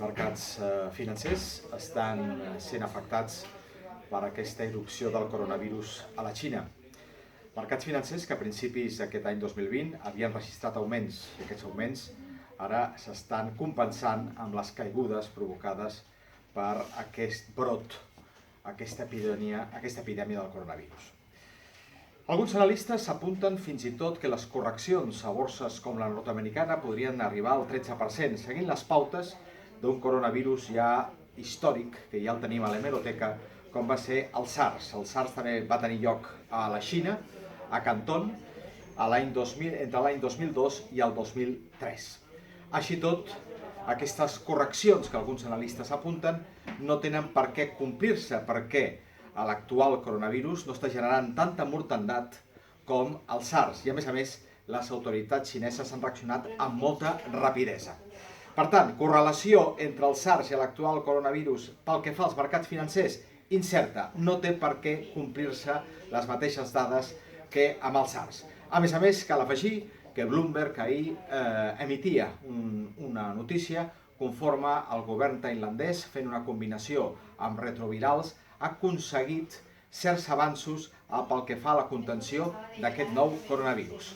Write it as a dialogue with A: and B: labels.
A: mercats financers estan sent afectats per aquesta irrupció del coronavirus a la Xina. Mercats financers que a principis d'aquest any 2020 havien registrat augments i aquests augments ara s'estan compensant amb les caigudes provocades per aquest brot, aquesta epidèmia del coronavirus. Alguns analistes apunten fins i tot que les correccions a borses com la nord-americana podrien arribar al 13%, seguint les pautes d'un coronavirus ja històric, que ja el tenim a l'hemeroteca, com va ser el SARS. El SARS també va tenir lloc a la Xina, a Canton, entre l'any 2002 i el 2003. Així tot, aquestes correccions que alguns analistes apunten no tenen per què complir-se, perquè l'actual coronavirus no està generant tanta mortandat com el SARS i, a més, les autoritats xineses han reaccionat amb molta rapidesa. Per tant, correlació entre el SARS i l'actual coronavirus pel que fa als mercats financers, incerta, no té per què complir-se les mateixes dades que amb el SARS. A més, cal afegir que Bloomberg ahir emitia una notícia conforme el govern tailandès, fent una combinació amb retrovirals, ha aconseguit certs avanços pel que fa a la contenció d'aquest nou coronavirus.